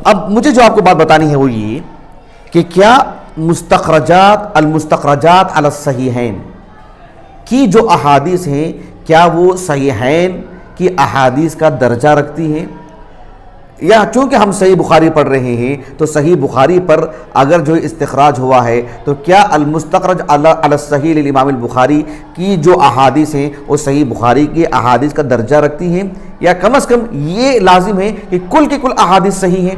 اب مجھے جو آپ کو بات بتانی ہے وہ یہ کہ کیا المستخرجات علی الصحیحین کی جو احادیث ہیں کیا وہ صحیحین کی احادیث کا درجہ رکھتی ہیں، یا چونکہ ہم صحیح بخاری پڑھ رہے ہیں تو صحیح بخاری پر اگر جو استخراج ہوا ہے تو کیا المستخرج علی الصحیح للامام البخاری کی جو احادیث ہیں وہ صحیح بخاری کی احادیث کا درجہ رکھتی ہیں، یا کم از کم یہ لازم ہے کہ کل کے کل احادیث صحیح ہیں،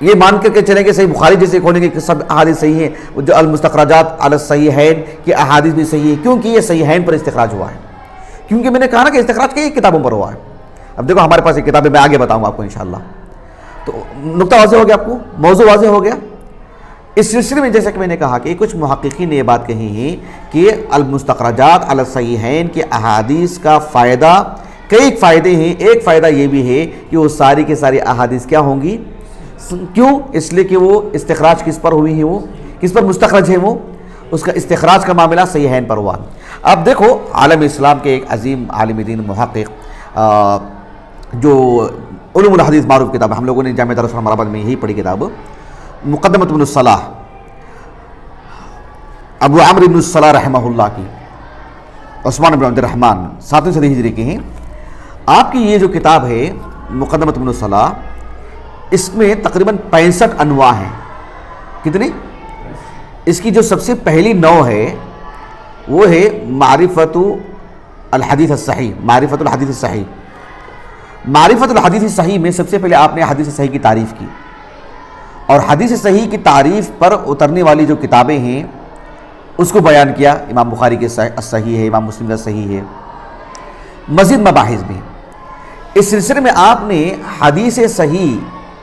یہ مان کر کے چلیں کہ صحیح بخاری جیسے ہونے کے سب احادیث صحیح ہیں، جو المستخرجات علی الصحیحین کی احادیث بھی صحیح ہے، کیونکہ یہ صحیحین پر استخراج ہوا ہے، کیونکہ میں نے کہا نا کہ استخراج کئی کتابوں پر ہوا ہے۔ اب دیکھو ہمارے پاس ایک کتاب ہے، میں آگے بتاؤں گا آپ کو انشاءاللہ۔ تو نقطہ واضح ہو گیا، آپ کو موضوع واضح ہو گیا۔ اس سلسلے میں جیسا کہ میں نے کہا کہ کچھ محققین نے یہ بات کہی ہے کہ المستخرجات علی الصحیحین کی احادیث کا فائدہ، کئی فائدے ہیں، ایک فائدہ یہ بھی ہے کہ وہ ساری کے ساری احادیث کیا ہوں گی، کیوں؟ اس لیے کہ وہ استخراج کس پر ہوئی ہیں، وہ کس پر مستخرج ہیں، وہ اس کا استخراج کا معاملہ صحیحین پر ہوا۔ اب دیکھو عالم اسلام کے ایک عظیم عالم دین محقق جو علوم الحدیث معروف کتاب، ہم لوگوں نے جامعہ دارالسلام مرابط میں یہی پڑھی کتاب، مقدمۃ ابن الصلاح، ابو عمرو ابن الصلاح رحمہ اللہ کی، عثمان بن عبد الرحمن 7ویں صدی ہجری کے ہیں۔ آپ کی یہ جو کتاب ہے مقدمۃ ابن الصلاح، اس میں تقریباً 65 انواع ہیں۔ کتنی؟ اس کی جو سب سے پہلی نوع ہے وہ ہے معرفت الحدیث الصحیح، معرفت الحدیث الصحیح۔ معرفت الحدیث الصحیح میں سب سے پہلے آپ نے حدیث صحیح کی تعریف کی، اور حدیث صحیح کی تعریف پر اترنے والی جو کتابیں ہیں اس کو بیان کیا۔ امام بخاری کے صحیح ہے، امام مسلم کا صحیح ہے، مزید مباحث بھی۔ اس سلسلے میں آپ نے حدیث صحیح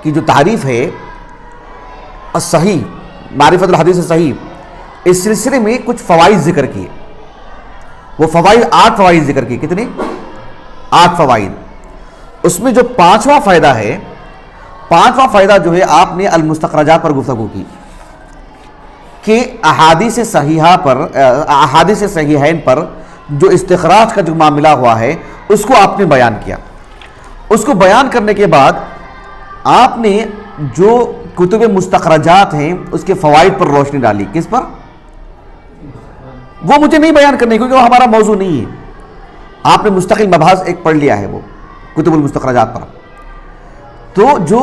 کی جو تعریف ہے الصحیح، معرفت الحدیث الصحیح، اس سلسلے میں کچھ فوائد ذکر کیے۔ وہ فوائد 8 فوائد ذکر کیے۔ کتنے؟ 8 فوائد۔ اس میں جو 5واں فائدہ ہے، 5واں فائدہ جو ہے آپ نے المستخرجات پر گفتگو کی کہ احادیث صحیحہ پر، احادیث صحیحین پر جو استخراج کا جو معاملہ ہوا ہے اس کو آپ نے بیان کیا۔ اس کو بیان کرنے کے بعد آپ نے جو کتب مستخرجات ہیں اس کے فوائد پر روشنی ڈالی۔ کس پر؟ وہ مجھے نہیں بیان کرنے کیونکہ وہ ہمارا موضوع نہیں ہے، آپ نے مستقل مباحث ایک پڑھ لیا ہے وہ کتب المستخرجات پر۔ تو جو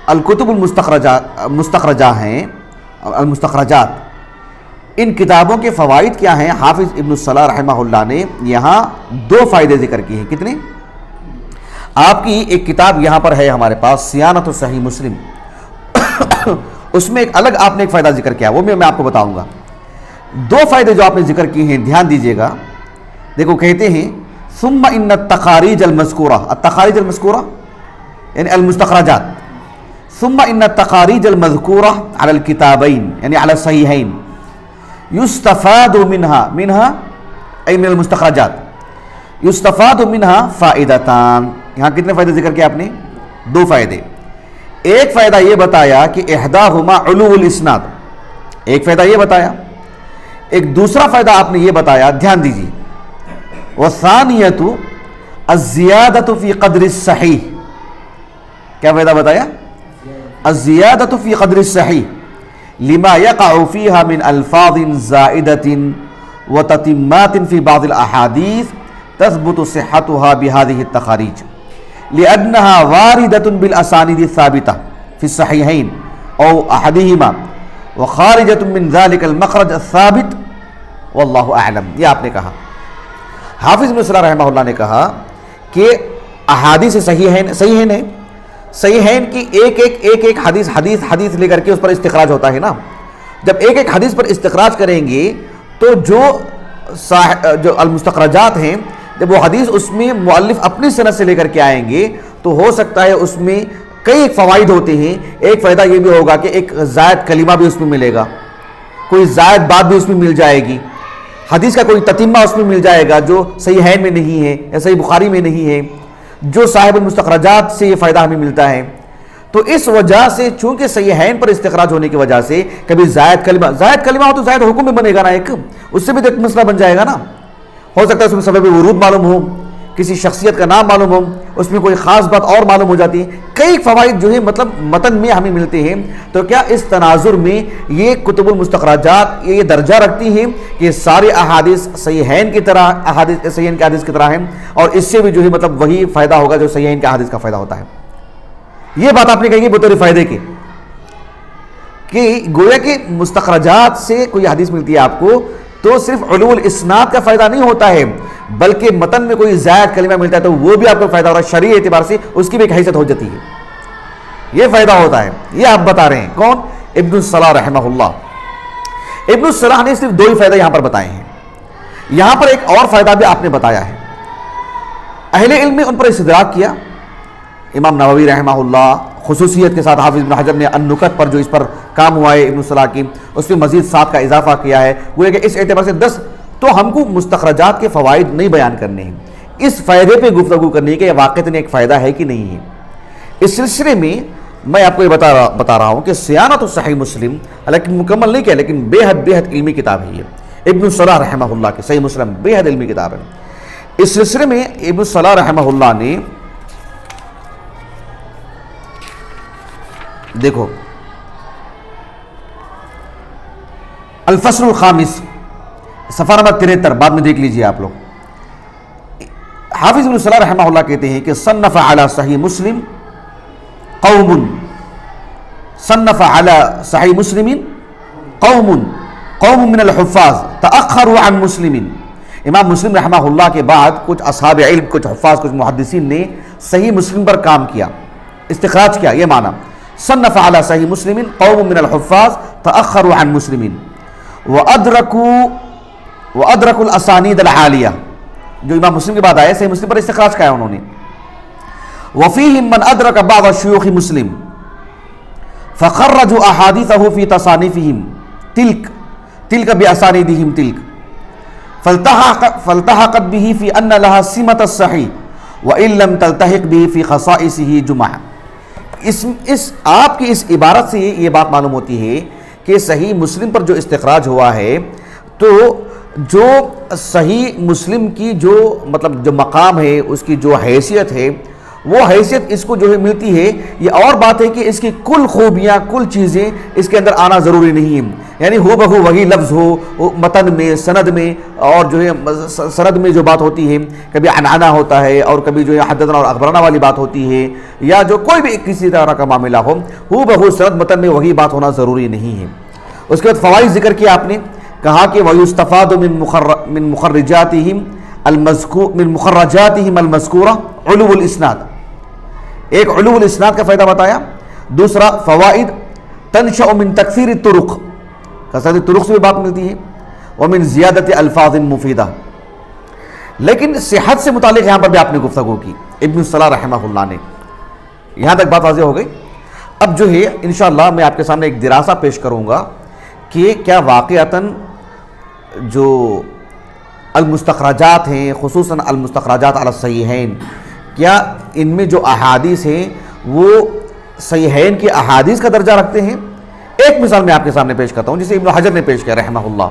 الکتب المستخرجہ ہیں، المستخرجات، ان کتابوں کے فوائد کیا ہیں؟ حافظ ابن الصلاح رحمہ اللہ نے یہاں 2 فائدے ذکر کیے ہیں۔ کتنے؟ آپ کی ایک کتاب یہاں پر ہے ہمارے پاس، صیانت صحیح مسلم، اس میں ایک الگ آپ نے ایک فائدہ ذکر کیا، وہ میں آپ کو بتاؤں گا۔ 2 فائدے جو آپ نے ذکر کیے ہیں، دھیان دیجئے گا۔ دیکھو کہتے ہیں ثم ان التخارج المذکورہ، التخارج المذکورہ یعنی المستخرجات، ثم ان التخارج المذکورہ علی الکتابین یعنی علی الصحیحین یستفاد منها ای من المستخرجات یستفاد منها فائدتان۔ یہاں کتنے فائدے ذکر کیا آپ نے؟ 2 فائدے۔ ایک فائدہ یہ بتایا کہ احداہما علو الاسناد، ایک فائدہ یہ بتایا، ایک دوسرا فائدہ آپ نے یہ بتایا، دھیان دیجیے، والثانیۃ الزیادۃ فی قدر الصحیح۔ کیا فائدہ بتایا؟ الزیادۃ فی قدر الصحیح لما یقع فیہا من الفاظ زائدۃ وتتمات فی بعض الاحادیث تثبت صحتها بهذه التخارج لأنها واردة بالأسانيد الثابتة في الصحيحين أو أحدهما وخارجة من ذلك المخرج الثابت واللہ اعلم۔ یہ آپ نے کہا، حافظ ابن صلاح رحمہ اللہ نے کہا کہ احادیث صحیحین کی ایک حدیث لے کر کے اس پر استخراج ہوتا ہے نا۔ جب ایک حدیث پر استخراج کریں گے تو جو المستخرجات ہیں، جب وہ حدیث اس میں مؤلف اپنی سند سے لے کر کے آئیں گے تو ہو سکتا ہے اس میں کئی فوائد ہوتے ہیں۔ ایک فائدہ یہ بھی ہوگا کہ ایک زائد کلمہ بھی اس میں ملے گا، کوئی زائد بات بھی اس میں مل جائے گی، حدیث کا کوئی تتمہ اس میں مل جائے گا جو صحیحین میں نہیں ہے یا صحیح بخاری میں نہیں ہے، جو صاحب المستخرجات سے یہ فائدہ ہمیں ملتا ہے۔ تو اس وجہ سے چونکہ صحیحین پر استخراج ہونے کی وجہ سے کبھی زائد کلمہ ہو تو زائد حکم میں بنے گا نا، ایک اس سے بھی ایک مسئلہ بن جائے گا نا۔ ہو سکتا ہے اس میں سبب ورود معلوم ہو کسی شخصیت کا نام معلوم ہو، اس میں کوئی خاص بات اور معلوم ہو جاتی ہے، کئی فوائد جو ہے مطلب متن میں ہمیں ملتے ہیں. تو کیا اس تناظر میں یہ کتب المستخرجات یہ درجہ رکھتی ہیں کہ سارے احادیث صحیحین کی طرح صحیحین کے حدیث کی طرح ہیں، اور اس سے بھی جو ہے مطلب وہی فائدہ ہوگا جو صحیحین کے حدیث کا فائدہ ہوتا ہے. یہ بات آپ نے کہی بطور فائدے کی کہ گویا کہ مستخرجات سے کوئی حدیث ملتی ہے آپ کو تو صرف علو الاسناد کا فائدہ نہیں ہوتا ہے، بلکہ متن میں کوئی زائد کلمہ ملتا ہے تو وہ بھی آپ کو فائدہ ہو رہا ہے، شرعی اعتبار سے اس کی بھی ایک حیثیت ہو جاتی ہے. یہ فائدہ ہوتا ہے. یہ آپ بتا رہے ہیں کون؟ ابن الصلاح رحمہ اللہ. ابن الصلاح نے صرف 2 ہی فائدہ یہاں پر بتائے ہیں. یہاں پر ایک اور فائدہ بھی آپ نے بتایا ہے. اہل علم نے ان پر استدراک کیا. امام نووی رحمہ اللہ خصوصیت کے ساتھ، حافظ ابن حجر نے النکت پر جو اس پر کام ہوا ہے ابن الصلاح کی، اس میں مزید 7 کا اضافہ کیا ہے. وہ ہے کہ اس اعتبار سے 10. تو ہم کو مستخرجات کے فوائد نہیں بیان کرنے ہیں، اس فائدے پہ گفتگو کرنی ہے کہ یہ واقعتاً ایک فائدہ ہے کہ نہیں ہے. اس سلسلے میں میں آپ کو یہ بتا رہا ہوں کہ صیانت صحیح مسلم، حالانکہ مکمل نہیں کیا لیکن بے حد علمی کتاب ہے یہ ابن الصلاح رحمہ اللہ کی صحیح مسلم، بے حد علمی کتاب ہے. اس سلسلے میں ابن الصلاح رحمہ اللہ نے دیکھو الفصل الخامس صفحہ نمبر 73 بعد میں دیکھ لیجئے آپ لوگ. حافظ ابن الصلاح رحمہ اللہ کہتے ہیں کہ صنف علی صحیح مسلم قوم، صنف علی صحیح مسلم قوم من الحفاظ تأخروا عن مسلم. امام مسلم رحمہ اللہ کے بعد کچھ اصحاب علم، کچھ حفاظ، کچھ محدثین نے صحیح مسلم پر کام کیا، استخراج کیا. یہ معنی صنف علی صحیح مسلم قوم من الحفاظ تأخروا عن مسلم وادرکوا الاسانید العالیہ. جو امام مسلم کے بعد آئے صحیح مسلم پر استخراج کیا انہوں نے. وفیہم من ادرک بعض شیوخ مسلم فخرجوا احادیثہ فی تصانیفہم تلک باسانیدہم تلک فالتحقت به فی ان لها سمت الصحیح وان لم تلتحق به فی خصائصہ جمعہ. آپ کی اس عبارت سے یہ بات معلوم ہوتی ہے کہ صحیح مسلم پر جو استخراج ہوا ہے تو جو صحیح مسلم کی جو مطلب جو مقام ہے، اس کی جو حیثیت ہے، وہ حیثیت اس کو جو ہے ملتی ہے. یہ اور بات ہے کہ اس کی کل خوبیاں، کل چیزیں اس کے اندر آنا ضروری نہیں ہے. یعنی ہو بہو وہی لفظ ہو متن میں، سند میں، اور جو ہے سند میں جو بات ہوتی ہے کبھی عنعنہ ہوتا ہے اور کبھی جو ہے حدثنا اور اخبرنا والی بات ہوتی ہے، یا جو کوئی بھی کسی طرح کا معاملہ ہو بہو سند متن میں وہی بات ہونا ضروری نہیں ہے. اس کے بعد فوائد ذکر کیا آپ نے، کہا کہ وَيُسْتَفَادُ مِن مُخَرَّجَاتِهِمْ الْمَذْكُورَةِ عُلُوُّ الْإِسْنَادِ. ایک علو الاسناد کا فائدہ بتایا. دوسرا فوائد تنشأ من تکثیر الطرق، کثرت طرق سے بھی بات ملتی ہے، ومن زیادت الفاظ مفیدہ. لیکن صحت سے متعلق یہاں پر بھی آپ نے گفتگو کی ابن الصلاح رحمہ اللہ نے. یہاں تک بات واضح ہو گئی. اب جو ہے انشاءاللہ میں آپ کے سامنے ایک دراسہ پیش کروں گا کہ کیا واقعتاً جو المستخرجات ہیں، خصوصاً المستخرجات علی الصحیحین، کیا ان میں جو احادیث ہیں وہ صحیحین کی احادیث کا درجہ رکھتے ہیں. ایک مثال میں آپ کے سامنے پیش کرتا ہوں جسے ابن حجر نے پیش کیا رحمہ اللہ.